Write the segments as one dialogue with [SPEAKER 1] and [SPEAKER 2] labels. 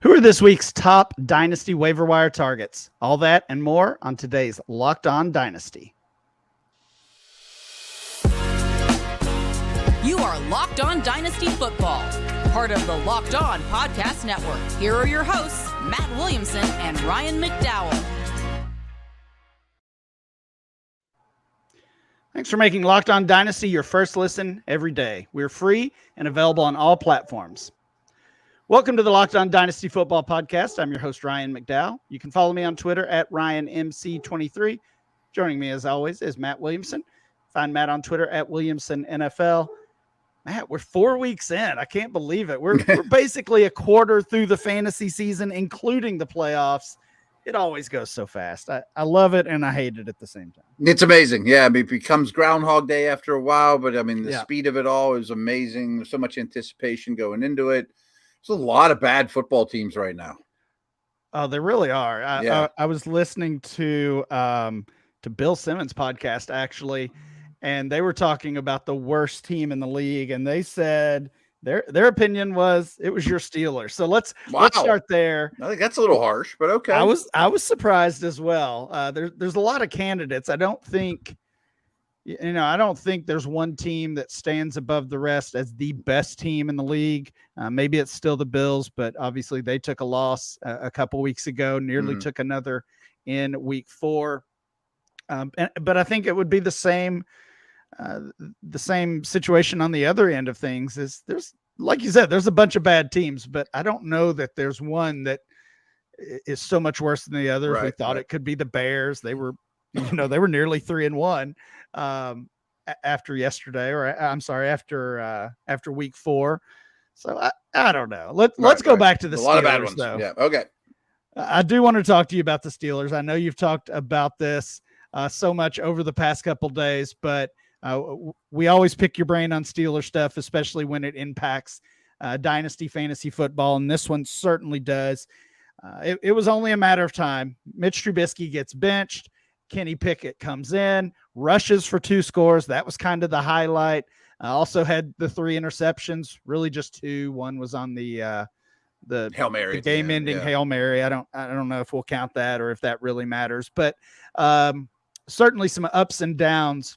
[SPEAKER 1] Who are this week's top Dynasty waiver wire targets? All that and more on today's Locked On Dynasty.
[SPEAKER 2] You are Locked On Dynasty Football, part of the Locked On Podcast Network. Here are your hosts, Matt Williamson and Ryan McDowell.
[SPEAKER 1] Thanks for making Locked On Dynasty your first listen every day. We're free and available on all platforms. Welcome to the Locked On Dynasty Football Podcast. I'm your host, Ryan McDowell. You can follow me on Twitter at RyanMC23. Joining me, as always, is Matt Williamson. Find Matt on Twitter at WilliamsonNFL. Matt, we're 4 weeks in. I can't believe it. We're basically a quarter through the fantasy season, including the playoffs. It always goes so fast. I love it, and I hate it at the same time.
[SPEAKER 3] It's amazing. Yeah, I mean, it becomes Groundhog Day after a while, but, I mean, the speed of it all is amazing. There's so much anticipation going into it. There's a lot of bad football teams right now.
[SPEAKER 1] Oh, they really are. I was listening to Bill Simmons' podcast, actually, and they were talking about the worst team in the league, and they said their opinion was it was your Steelers. So let's start there.
[SPEAKER 3] I think that's a little harsh, but okay.
[SPEAKER 1] I was surprised as well. There's a lot of candidates. I don't think there's one team that stands above the rest as the best team in the league. Maybe it's still the Bills, but obviously they took a loss a couple weeks ago, nearly took another in week 4. But I think it would be the same situation on the other end of things. Is there's, like you said, there's a bunch of bad teams, but I don't know that there's one that is so much worse than the others. We thought it could be the Bears. They were nearly 3-1 after yesterday, or I'm sorry, after week 4. So I don't know. Let's go back to the Steelers. A lot of bad ones, though.
[SPEAKER 3] Yeah. Okay.
[SPEAKER 1] I do want to talk to you about the Steelers. I know you've talked about this so much over the past couple days, but we always pick your brain on Steelers stuff, especially when it impacts Dynasty fantasy football, and this one certainly does. It was only a matter of time. Mitch Trubisky gets benched. Kenny Pickett comes in, rushes for 2 scores. That was kind of the highlight. Also had the 3 interceptions, really just 2. One was on the
[SPEAKER 3] Hail Mary,
[SPEAKER 1] the game-ending Hail Mary. I don't know if we'll count that or if that really matters, but certainly some ups and downs.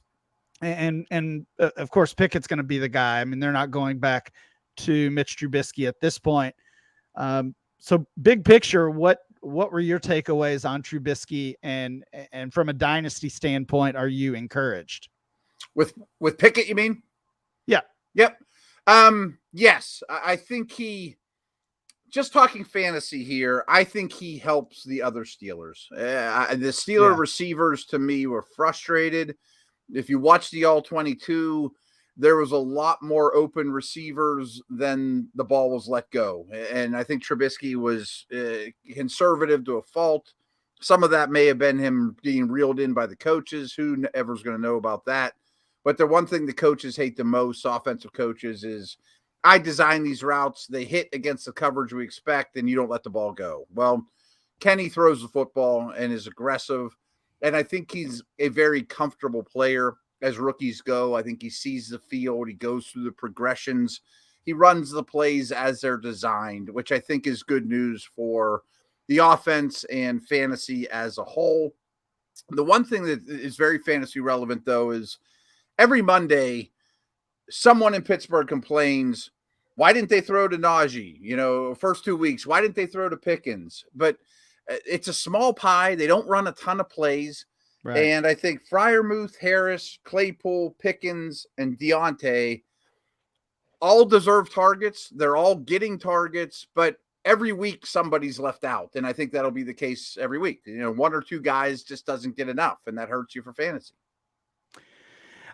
[SPEAKER 1] And of course, Pickett's going to be the guy. I mean, they're not going back to Mitch Trubisky at this point. So big picture, what were your takeaways on Trubisky, and from a dynasty standpoint, are you encouraged?
[SPEAKER 3] With Pickett, you mean?
[SPEAKER 1] Yeah.
[SPEAKER 3] Yep. Yes, I think just talking fantasy here, I think he helps the other Steelers. The Steeler receivers, to me, were frustrated. If you watch the All-22, there was a lot more open receivers than the ball was let go. And I think Trubisky was conservative to a fault. Some of that may have been him being reeled in by the coaches. Who ever's going to know about that? But the one thing the coaches hate the most, offensive coaches, is I design these routes. They hit against the coverage we expect, and you don't let the ball go. Well, Kenny throws the football and is aggressive. And I think he's a very comfortable player as rookies go. I think he sees the field. He goes through the progressions. He runs the plays as they're designed, which I think is good news for the offense and fantasy as a whole. The one thing that is very fantasy relevant, though, is every Monday, someone in Pittsburgh complains, why didn't they throw to Najee? First 2 weeks, why didn't they throw to Pickens? But it's a small pie. They don't run a ton of plays. Right. And I think Freiermuth, Harris, Claypool, Pickens, and Deontay all deserve targets. They're all getting targets, but every week somebody's left out. And I think that'll be the case every week. 1 or 2 guys just doesn't get enough, and that hurts you for fantasy.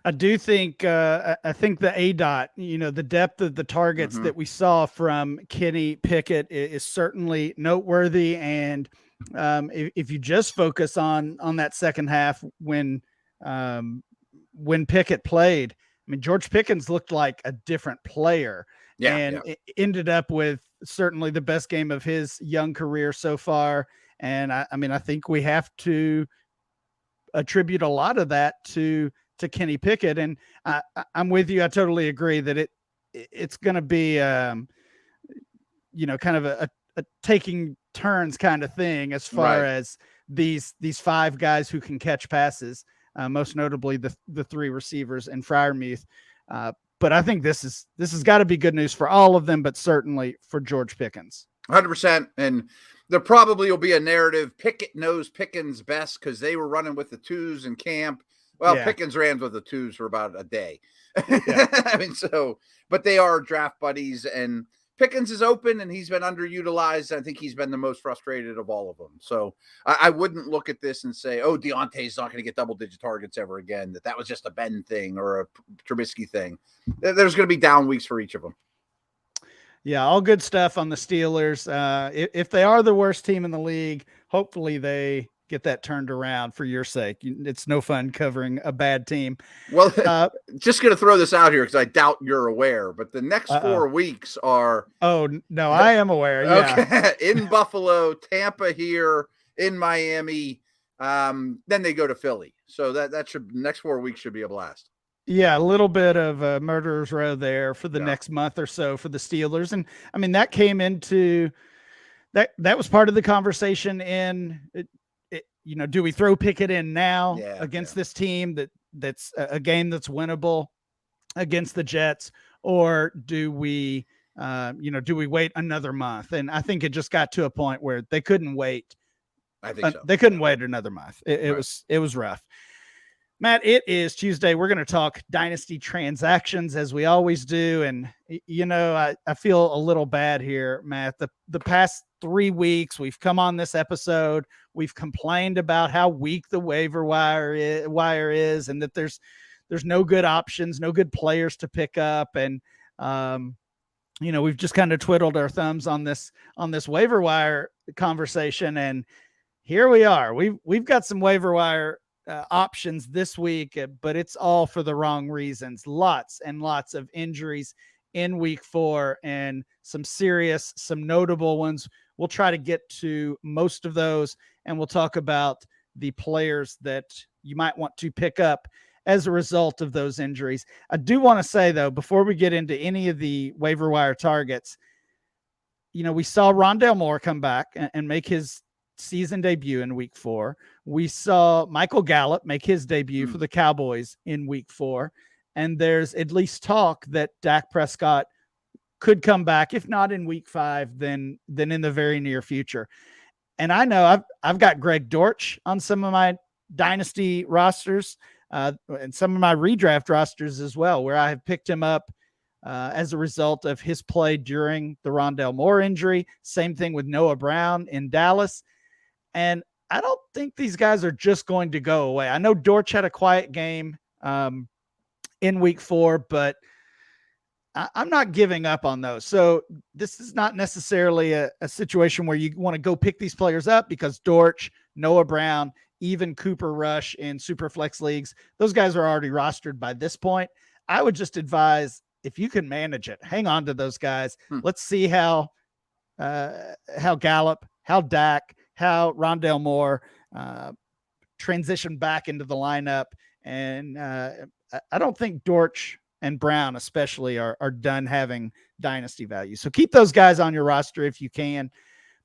[SPEAKER 1] I do think I think the ADOT, the depth of the targets that we saw from Kenny Pickett is certainly noteworthy. And if you just focus on that second half when Pickett played, I mean, George Pickens looked like a different player. It ended up with certainly the best game of his young career so far. And I think we have to attribute a lot of that to Kenny Pickett. And I'm with you. I totally agree that it's going to be, kind of taking turns kind of thing as far as these 5 guys who can catch passes, most notably the 3 receivers in Freiermuth. But I think this has got to be good news for all of them, but certainly for George Pickens.
[SPEAKER 3] 100%. And there probably will be a narrative. Pickett knows Pickens best because they were running with the 2s in camp. Well, Pickens ran with the 2s for about a day. Yeah. I mean, but they are draft buddies, and Pickens is open and he's been underutilized. I think he's been the most frustrated of all of them. So I wouldn't look at this and say, oh, Deontay's not going to get double-digit targets ever again, that was just a Ben thing or a Trubisky thing. There's going to be down weeks for each of them.
[SPEAKER 1] Yeah, all good stuff on the Steelers. If they are the worst team in the league, hopefully they get that turned around for your sake. It's no fun covering a bad team.
[SPEAKER 3] Well, just going to throw this out here because I doubt you're aware, but the next 4 weeks are...
[SPEAKER 1] Oh, no, I am aware. Yeah.
[SPEAKER 3] Okay. In Buffalo, Tampa here, in Miami, then they go to Philly. So that should next 4 weeks should be a blast.
[SPEAKER 1] Yeah, a little bit of a murderer's row there for the next month or so for the Steelers. And I mean, that came into that was part of the conversation in, do we throw Pickett in now against this team that's a game that's winnable against the Jets, or do we wait another month? And I think it just got to a point where they couldn't wait.
[SPEAKER 3] I think so.
[SPEAKER 1] They couldn't wait another month. It was rough. Matt, it is Tuesday. We're going to talk dynasty transactions as we always do. And, I feel a little bad here, Matt. The past 3 weeks, we've come on this episode. We've complained about how weak the waiver wire is, and that there's no good options, no good players to pick up. And, we've just kind of twiddled our thumbs on this waiver wire conversation. And here we are. We've got some waiver wire options this week, but it's all for the wrong reasons. Lots and lots of injuries in week 4, and some notable ones. We'll try to get to most of those, and we'll talk about the players that you might want to pick up as a result of those injuries. I do want to say, though, before we get into any of the waiver wire targets, we saw Rondale Moore come back and make his season debut in week 4. We saw Michael Gallup make his debut for the Cowboys in week 4. And there's at least talk that Dak Prescott could come back, if not in week 5, then in the very near future. And I know I've got Greg Dortch on some of my dynasty rosters and some of my redraft rosters as well, where I have picked him up as a result of his play during the Rondale Moore injury. Same thing with Noah Brown in Dallas. And I don't think these guys are just going to go away. I know Dortch had a quiet game in week 4, but I'm not giving up on those. So this is not necessarily a situation where you want to go pick these players up, because Dortch, Noah Brown, even Cooper Rush in Superflex leagues, those guys are already rostered by this point. I would just advise, if you can manage it, hang on to those guys. Let's see how Gallup, how Dak, how Rondale Moore transition back into the lineup. And I don't think Dortch and Brown especially are done having dynasty value. So keep those guys on your roster if you can.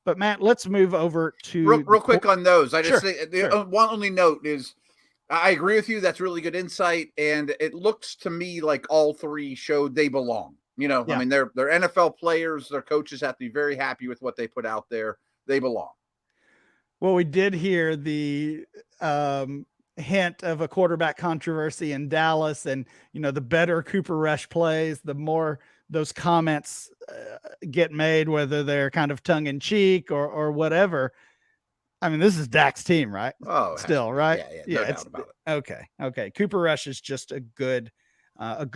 [SPEAKER 1] But Matt, let's move over to
[SPEAKER 3] real quick on those. I just think the one only note is I agree with you. That's really good insight. And it looks to me like all 3 showed they belong. I mean, they're NFL players. Their coaches have to be very happy with what they put out there. They belong.
[SPEAKER 1] Well, we did hear the hint of a quarterback controversy in Dallas, and the better Cooper Rush plays, the more those comments get made, whether they're kind of tongue in cheek or whatever. I mean, this is Dak's team, right?
[SPEAKER 3] Oh,
[SPEAKER 1] still, right?
[SPEAKER 3] Yeah, no doubt about it.
[SPEAKER 1] Okay. Cooper Rush is just a good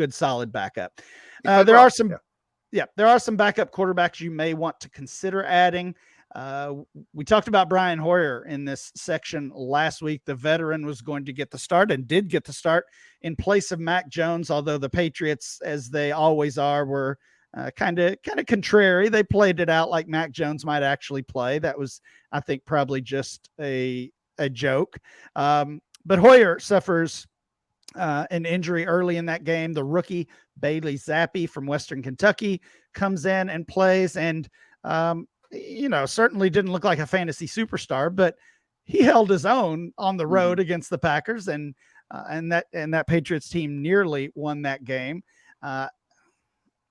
[SPEAKER 1] solid backup. There are some backup quarterbacks you may want to consider adding. We talked about Brian Hoyer in this section last week. The veteran was going to get the start and did get the start in place of Mac Jones, although the Patriots, as they always are, were kind of contrary. They played it out like Mac Jones might actually play. That was, I think, probably just a joke. But Hoyer suffers an injury early in that game. The rookie Bailey Zappi from Western Kentucky comes in and plays, and certainly didn't look like a fantasy superstar, but he held his own on the road against the Packers, and that Patriots team nearly won that game.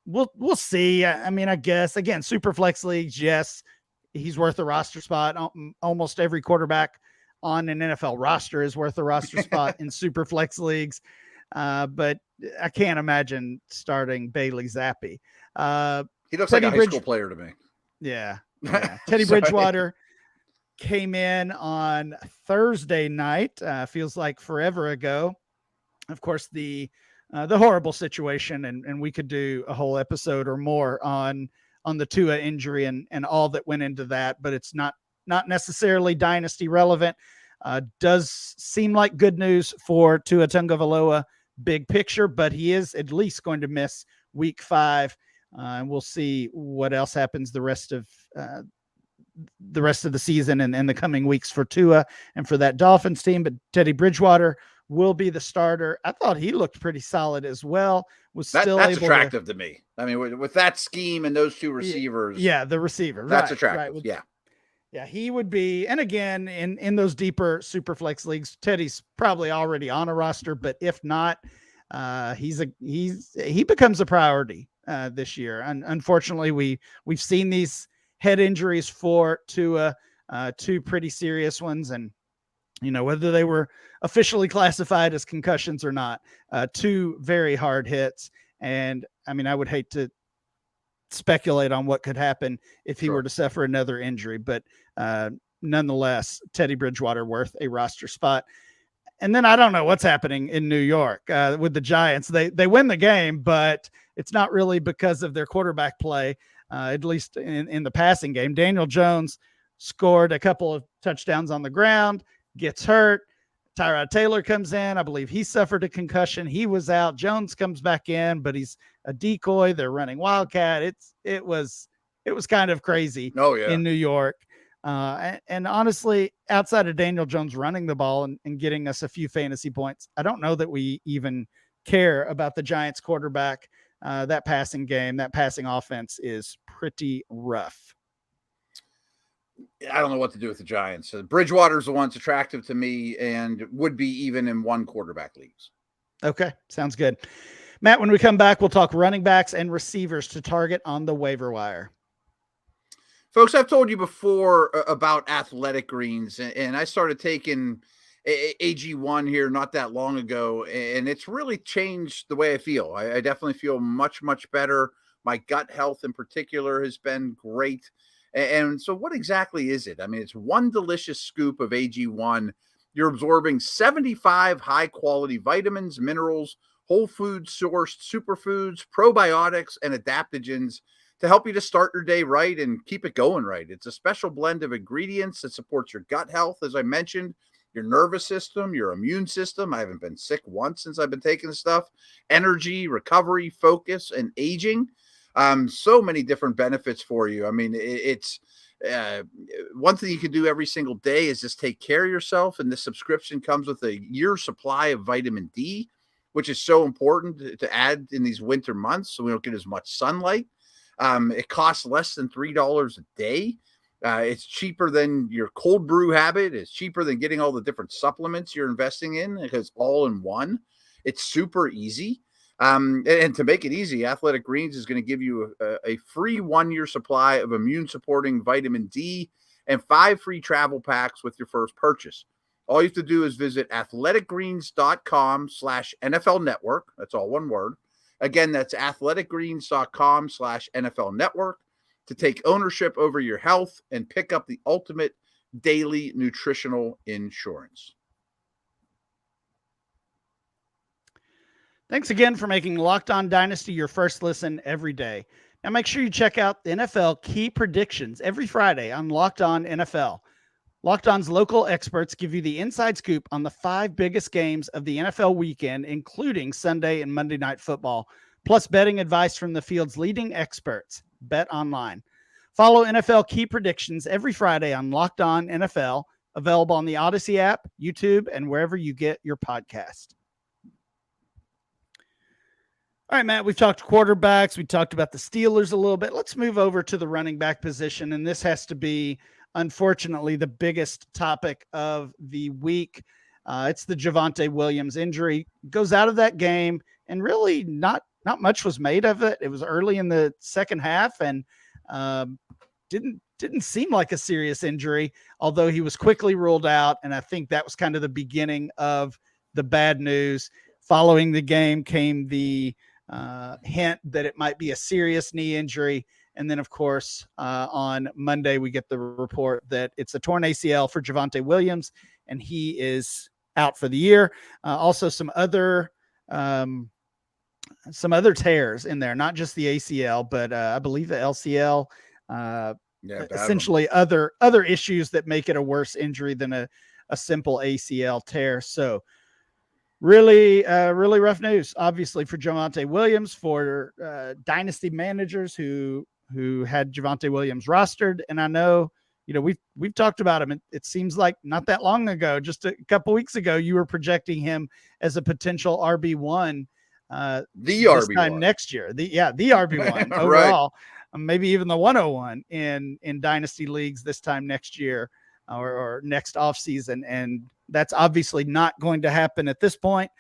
[SPEAKER 1] We'll see. I mean, I guess again, super flex leagues, yes, he's worth a roster spot. Almost every quarterback on an NFL roster is worth a roster spot in super flex leagues. But I can't imagine starting Bailey Zappi.
[SPEAKER 3] He looks like a high school player to me.
[SPEAKER 1] Yeah. Teddy Bridgewater came in on Thursday night. Feels like forever ago. Of course, the horrible situation, and we could do a whole episode or more on the Tua injury and all that went into that, but it's not necessarily dynasty relevant. Does seem like good news for Tua Tagovailoa big picture, but he is at least going to miss week 5. And we'll see what else happens the rest of the season and the coming weeks for Tua and for that Dolphins team. But Teddy Bridgewater will be the starter. I thought he looked pretty solid as well. That's
[SPEAKER 3] attractive to me. I mean, with that scheme and those two receivers.
[SPEAKER 1] Yeah, the receiver.
[SPEAKER 3] That's attractive. Right.
[SPEAKER 1] Yeah, he would be. And again, in those deeper super flex leagues, Teddy's probably already on a roster, but if not, he becomes a priority this year. And unfortunately, we've seen these head injuries for Tua, 2 pretty serious ones, and whether they were officially classified as concussions or not, 2 very hard hits. And I mean, I would hate to speculate on what could happen if he were to suffer another injury, but nonetheless, Teddy Bridgewater worth a roster spot. And then I don't know what's happening in New York with the Giants. They win the game, but it's not really because of their quarterback play, at least in the passing game. Daniel Jones scored a couple of touchdowns on the ground, gets hurt. Tyrod Taylor comes in. I believe he suffered a concussion. He was out. Jones comes back in, but he's a decoy. They're running Wildcat. It was kind of crazy in New York. And honestly, outside of Daniel Jones running the ball and getting us a few fantasy points, I don't know that we even care about the Giants quarterback. That passing game, that passing offense is pretty rough.
[SPEAKER 3] I don't know what to do with the Giants. Bridgewater's the one that's attractive to me and would be even in 1 quarterback leagues.
[SPEAKER 1] Okay, sounds good. Matt, when we come back, we'll talk running backs and receivers to target on the waiver wire.
[SPEAKER 3] Folks, I've told you before about athletic greens, and I started taking AG1 here not that long ago, and it's really changed the way I feel. I definitely feel much, much better. My gut health in particular has been great. And so what exactly is it? I mean, it's 1 delicious scoop of AG1. You're absorbing 75 high-quality vitamins, minerals, whole food sourced superfoods, probiotics, and adaptogens to help you to start your day right and keep it going right. It's a special blend of ingredients that supports your gut health, as I mentioned, your nervous system, your immune system. I haven't been sick once since I've been taking this stuff. Energy, recovery, focus, and aging. So many different benefits for you. I mean, it's one thing you can do every single day is just take care of yourself. And this subscription comes with a year supply of vitamin D, which is so important to add in these winter months so we don't get as much sunlight. It costs less than $3 a day. It's cheaper than your cold brew habit. It's cheaper than getting all the different supplements you're investing in because all in one. It's super easy. And to make it easy, Athletic Greens is going to give you a free 1-year supply of immune supporting vitamin D and 5 free travel packs with your first purchase. All you have to do is visit athleticgreens.com/NFL network. That's all one word. Again, that's athleticgreens.com/NFL network to take ownership over your health and pick up the ultimate daily nutritional insurance.
[SPEAKER 1] Thanks again for making Locked On Dynasty your first listen every day. Now make sure you check out the NFL Key Predictions every Friday on Locked On NFL. Locked On's local experts give you the inside scoop on the 5 biggest games of the NFL weekend, including Sunday and Monday Night Football, plus betting advice from the field's leading experts. Bet online. Follow NFL Key Predictions every Friday on Locked On NFL, available on the Odyssey app, YouTube, and wherever you get your podcast. All right, Matt, we've talked quarterbacks. We talked about the Steelers a little bit. Let's move over to the running back position. And this has to be, unfortunately, the biggest topic of the week. It's the Javonte Williams injury. Goes out of that game, and really not much was made of it. It was early in the second half, and didn't seem like a serious injury, although he was quickly ruled out. And I think that was kind of the beginning of the bad news. Following the game came the hint that it might be a serious knee injury. And then, of course, on Monday, we get the report that it's a torn ACL for Javonte Williams, and he is out for the year. Also, some other tears in there, not just the ACL, but I believe the LCL. Essentially, other issues that make it a worse injury than a simple ACL tear. So, really rough news, obviously, for Javonte Williams, for dynasty managers who had Javonte Williams rostered. And I know, we've talked about him. It seems like not that long ago, just a couple weeks ago, you were projecting him as a potential RB1
[SPEAKER 3] the RB1
[SPEAKER 1] time next year. The RB1 overall, right. Maybe even the 101 in dynasty leagues this time next year or next offseason. And that's obviously not going to happen at this point.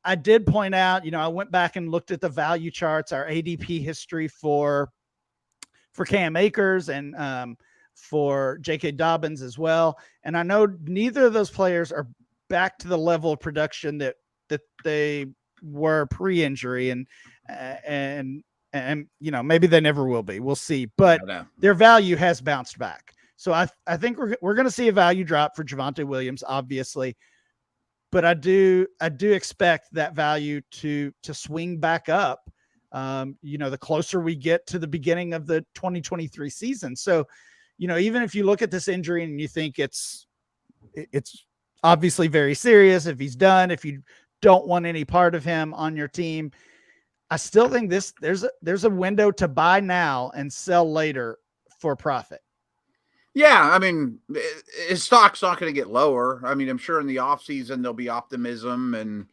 [SPEAKER 1] I did point out, I went back and looked at the value charts, our ADP history for Cam Akers and for J.K. Dobbins as well. And I know neither of those players are back to the level of production that they were pre-injury, and maybe they never will be. We'll see. But their value has bounced back. So I think we're going to see a value drop for Javonte Williams, obviously. But I do expect that value to swing back up. The closer we get to the beginning of the 2023 season. So, even if you look at this injury and you think it's obviously very serious, if he's done, if you don't want any part of him on your team, I still think there's a window to buy now and sell later for profit.
[SPEAKER 3] Yeah, I mean, his stock's not going to get lower. I mean, I'm sure in the offseason there'll be optimism, and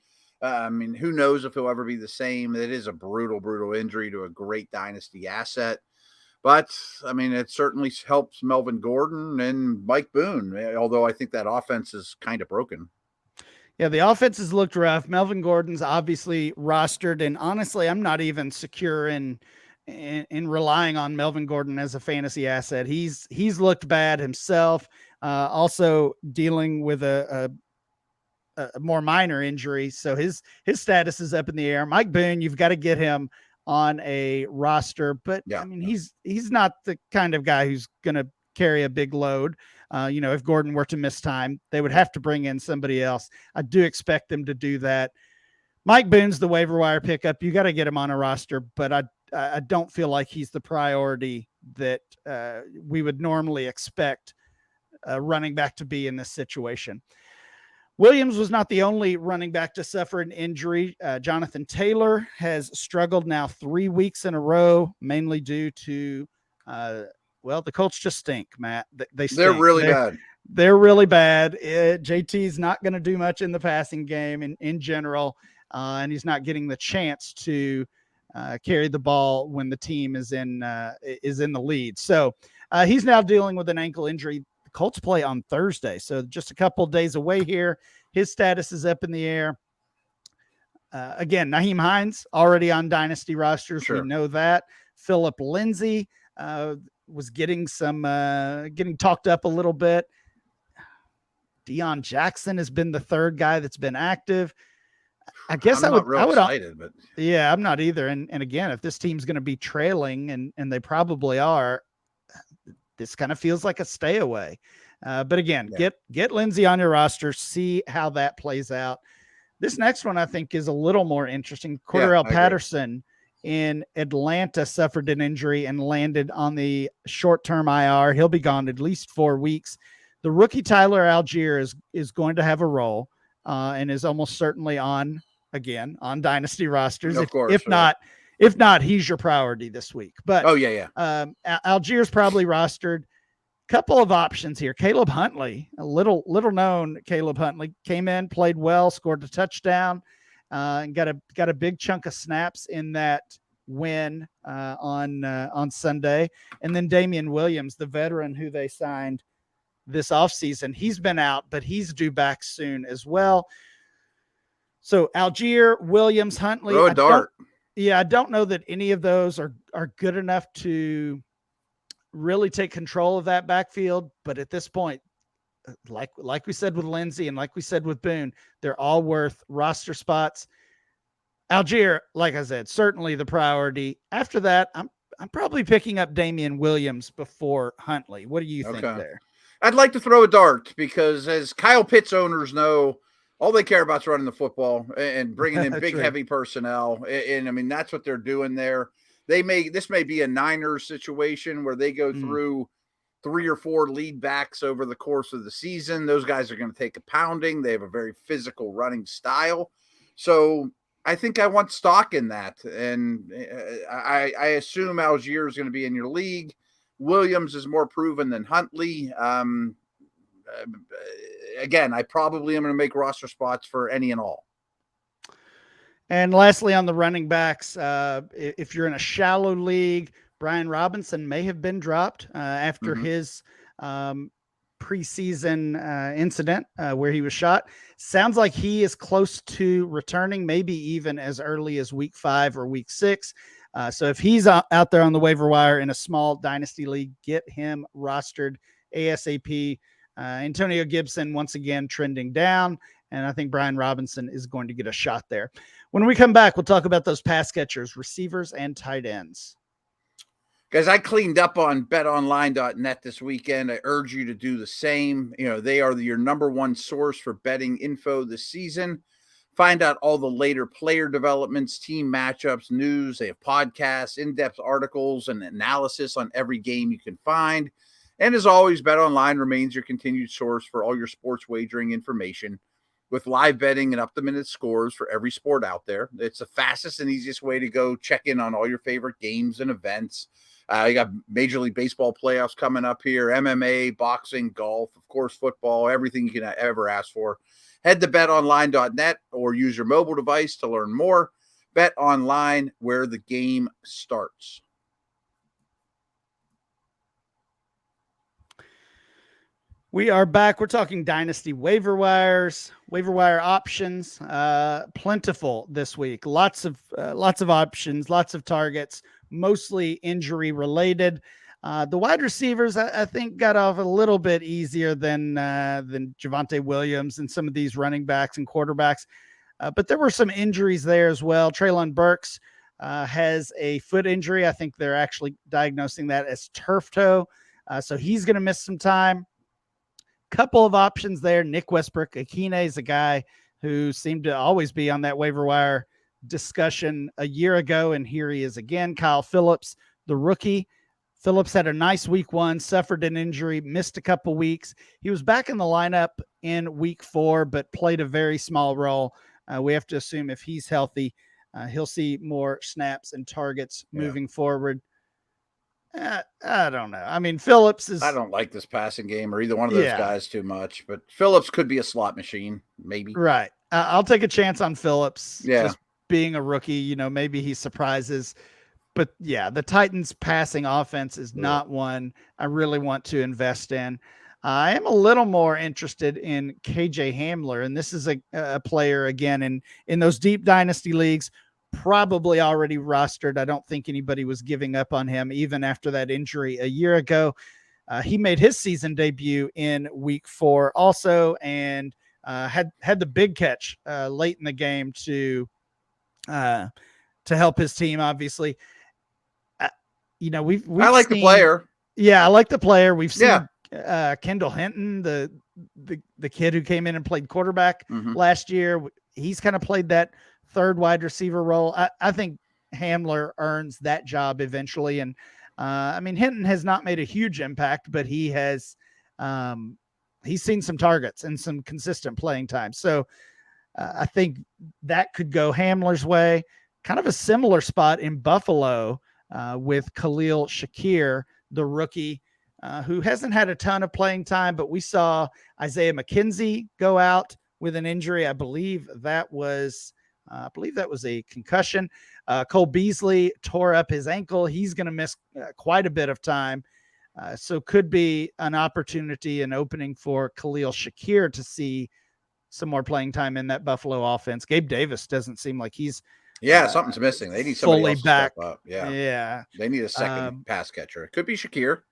[SPEAKER 3] who knows if he'll ever be the same. It is a brutal injury to a great dynasty asset. But, I mean, it certainly helps Melvin Gordon and Mike Boone, although I think that offense is kind of broken.
[SPEAKER 1] Yeah, the offense has looked rough. Melvin Gordon's obviously rostered, and honestly, I'm not even secure in relying on Melvin Gordon as a fantasy asset. He's looked bad himself. Also dealing with a more minor injury, so his status is up in the air. Mike Boone, you've got to get him on a roster, but I mean, he's not the kind of guy who's going to carry a big load. If Gordon were to miss time, they would have to bring in somebody else. I do expect them to do that. Mike Boone's the waiver wire pickup. You got to get him on a roster, but I don't feel like he's the priority that we would normally expect a running back to be in this situation. Williams was not the only running back to suffer an injury. Jonathan Taylor has struggled now 3 weeks in a row, mainly due to, the Colts just stink, Matt. They're
[SPEAKER 3] really bad.
[SPEAKER 1] They're really bad. JT's not going to do much in the passing game in general, and he's not getting the chance to carry the ball when the team is in the lead. So he's now dealing with an ankle injury. The Colts play on Thursday, so just a couple of days away here. His status is up in the air. Again, Nyheim Hines already on dynasty rosters. Sure. We know that. Phillip Lindsay was getting talked up a little bit. Deion Jackson has been the third guy that's been active. I guess I'm not either. And again, if this team's going to be trailing, and they probably are, this kind of feels like a stay away. But again, get Lindsay on your roster, see how that plays out. This next one I think is a little more interesting. Cordarrelle Patterson in Atlanta suffered an injury and landed on the short-term IR. He'll be gone at least 4 weeks. The rookie Tyler Algiers is going to have a role and is almost certainly on dynasty rosters. If not, he's your priority this week. But Algiers probably rostered. Couple of options here. Caleb Huntley, a little known Caleb Huntley, came in, played well, scored a touchdown. and got a big chunk of snaps in that win on Sunday. And then Damien Williams, the veteran who they signed this offseason, he's been out, but he's due back soon as well. So Algiers, Williams, Huntley.
[SPEAKER 3] Throw a dart.
[SPEAKER 1] I don't know that any of those are good enough to really take control of that backfield. But at this point, like we said with Lindsey and like we said with Boone, they're all worth roster spots. Algiers, like I said, certainly the priority. After that, I'm probably picking up Damien Williams before Huntley. What do you think there?
[SPEAKER 3] I'd like to throw a dart because, as Kyle Pitts owners know, all they care about is running the football and bringing in big, heavy personnel. And I mean, that's what they're doing there. This may be a Niners situation where they go through 3 or 4 lead backs over the course of the season. Those guys are going to take a pounding. They have a very physical running style. So I think I want stock in that. And I assume Algiers is going to be in your league. Williams is more proven than Huntley. Again, I probably am going to make roster spots for any and all.
[SPEAKER 1] And lastly, on the running backs, if you're in a shallow league, Brian Robinson may have been dropped after his preseason incident where he was shot. Sounds like he is close to returning, maybe even as early as week 5 or week 6. So if he's out there on the waiver wire in a small dynasty league, get him rostered ASAP. Antonio Gibson, once again, trending down. And I think Brian Robinson is going to get a shot there. When we come back, we'll talk about those pass catchers, receivers, and tight ends.
[SPEAKER 3] Guys, I cleaned up on betonline.net this weekend. I urge you to do the same. They are your number one source for betting info this season. Find out all the later player developments, team matchups, news. They have podcasts, in-depth articles, and analysis on every game you can find. And as always, BetOnline remains your continued source for all your sports wagering information with live betting and up-the-minute scores for every sport out there. It's the fastest and easiest way to go check in on all your favorite games and events. You got Major League Baseball playoffs coming up here, MMA, boxing, golf, of course, football, everything you can ever ask for. Head to betonline.net or use your mobile device to learn more. BetOnline, where the game starts.
[SPEAKER 1] We are back. We're talking dynasty waiver wires, waiver wire options. Plentiful this week. Lots of options, lots of targets, mostly injury related. The wide receivers, I think, got off a little bit easier than Javonte Williams and some of these running backs and quarterbacks. But there were some injuries there as well. Treylon Burks has a foot injury. I think they're actually diagnosing that as turf toe. So he's going to miss some time. Couple of options there. Nick Westbrook-Akine is a guy who seemed to always be on that waiver wire discussion a year ago, and here he is again. Kyle Phillips, the rookie. Phillips had a nice week 1, suffered an injury, missed a couple weeks. He was back in the lineup in week 4, but played a very small role. We have to assume if he's healthy, he'll see more snaps and targets moving forward. I don't know. I mean, Phillips is...
[SPEAKER 3] I don't like this passing game or either one of those guys too much, but Phillips could be a slot machine, maybe.
[SPEAKER 1] Right. I'll take a chance on Phillips.
[SPEAKER 3] Yeah.
[SPEAKER 1] Just being a rookie, maybe he surprises. But, yeah, the Titans' passing offense is not one I really want to invest in. I am a little more interested in KJ Hamler, and this is a player, again, in those deep dynasty leagues, probably already rostered. I don't think anybody was giving up on him even after that injury a year ago. He made his season debut in week 4 also, and had the big catch late in the game to help his team. Obviously, we've
[SPEAKER 3] I like the player.
[SPEAKER 1] Yeah, I like the player. We've seen Kendall Hinton, the kid who came in and played quarterback last year. He's kind of played that third wide receiver role. I think Hamler earns that job eventually. And Hinton has not made a huge impact, but he has, he's seen some targets and some consistent playing time. So I think that could go Hamler's way. Kind of a similar spot in Buffalo with Khalil Shakir, the rookie, who hasn't had a ton of playing time, but we saw Isaiah McKenzie go out with an injury. I believe that was I believe that was a concussion. Cole Beasley tore up his ankle. He's going to miss quite a bit of time. So could be an opportunity and opening for Khalil Shakir to see some more playing time in that Buffalo offense. Gabe Davis doesn't seem like he's
[SPEAKER 3] something's missing. They need somebody
[SPEAKER 1] fully
[SPEAKER 3] else to
[SPEAKER 1] back.
[SPEAKER 3] step up. Yeah. They need a second pass catcher. It could be Shakir.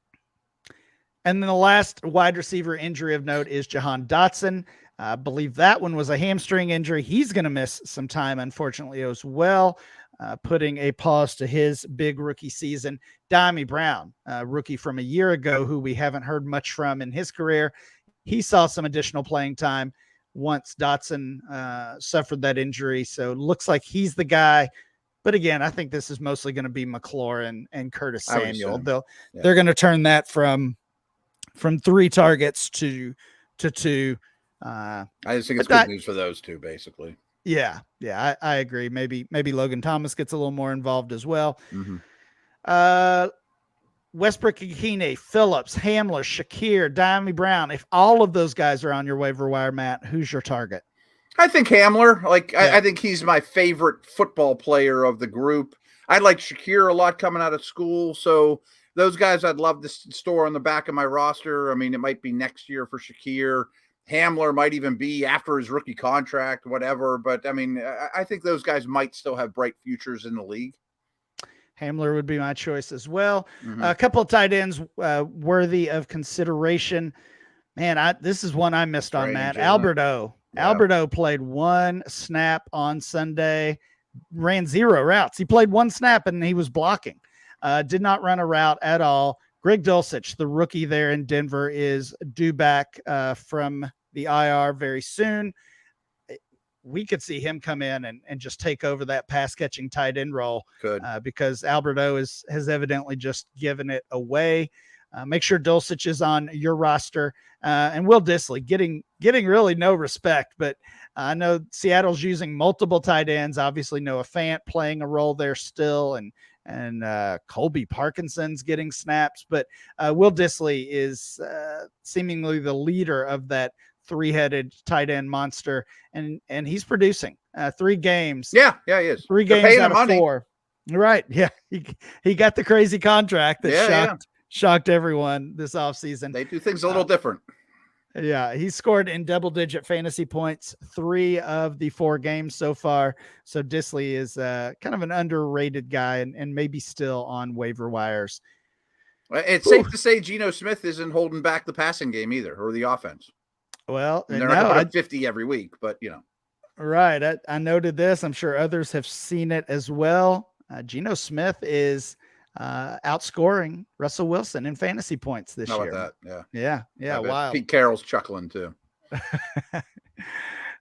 [SPEAKER 1] And then the last wide receiver injury of note is Jahan Dotson. I believe that one was a hamstring injury. He's going to miss some time, unfortunately, as well, putting a pause to his big rookie season. Damien Brown, rookie from a year ago, who we haven't heard much from in his career. He saw some additional playing time once Dotson suffered that injury. So looks like he's the guy. But again, I think this is mostly going to be McLaurin and Curtis Samuel. They're going to turn that from 3 targets to 2.
[SPEAKER 3] I just think it's good news for those two, basically.
[SPEAKER 1] Yeah, I agree. Maybe Logan Thomas gets a little more involved as well.
[SPEAKER 3] Mm-hmm.
[SPEAKER 1] Westbrook-Ikhine, Phillips, Hamler, Shakir, Damien Brown. If all of those guys are on your waiver wire, Matt, who's your target?
[SPEAKER 3] I think Hamler. I think he's my favorite football player of the group. I like Shakir a lot coming out of school, so those guys I'd love to store on the back of my roster. I mean, it might be next year for Shakir. Hamler might even be after his rookie contract, whatever. But, I mean, I think those guys might still have bright futures in the league.
[SPEAKER 1] Hamler would be my choice as well.
[SPEAKER 3] Mm-hmm.
[SPEAKER 1] A couple of tight ends worthy of consideration. Man, this is one I missed on, Matt. Alberto. Yeah. Alberto played 1 snap on Sunday, ran 0 routes. He played 1 snap, and he was blocking. Did not run a route at all. Greg Dulcich, the rookie there in Denver, is due back from the IR very soon. We could see him come in and just take over that pass-catching tight end role. Because Alberto has evidently just given it away. Make sure Dulcich is on your roster. And Will Dissly getting really no respect, but I know Seattle's using multiple tight ends. Obviously, Noah Fant playing a role there still, and Colby Parkinson's getting snaps, but Will Dissly is seemingly the leader of that 3-headed tight end monster, and he's producing 3 games.
[SPEAKER 3] Yeah, he is.
[SPEAKER 1] 3 games out of 4. Right. Yeah. He got the crazy contract that shocked everyone this offseason.
[SPEAKER 3] They do things a little different.
[SPEAKER 1] Yeah, he scored in double-digit fantasy points 3 of the 4 games so far. So Dissly is kind of an underrated guy and maybe still on waiver wires.
[SPEAKER 3] It's safe to say Geno Smith isn't holding back the passing game either, or the offense.
[SPEAKER 1] Well,
[SPEAKER 3] they're not going to put 50 every week, but
[SPEAKER 1] Right. I noted this. I'm sure others have seen it as well. Geno Smith is outscoring Russell Wilson in fantasy points this year.
[SPEAKER 3] About that?
[SPEAKER 1] Yeah. Wow.
[SPEAKER 3] Pete Carroll's chuckling too.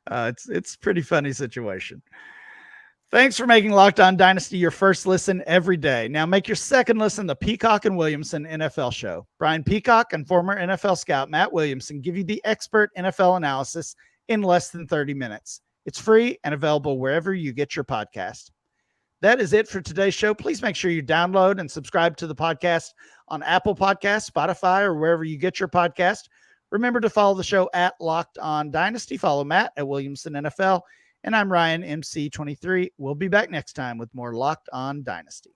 [SPEAKER 1] It's a pretty funny situation. Thanks for making Locked On Dynasty your first listen every day. Now make your second listen the Peacock and Williamson NFL show. Brian Peacock and former NFL scout Matt Williamson give you the expert NFL analysis in less than 30 minutes. It's free and available wherever you get your podcast. That is it for today's show. Please make sure you download and subscribe to the podcast on Apple Podcasts, Spotify, or wherever you get your podcast. Remember to follow the show at Locked On Dynasty. Follow Matt at Williamson NFL. And I'm Ryan, MC23. We'll be back next time with more Locked On Dynasty.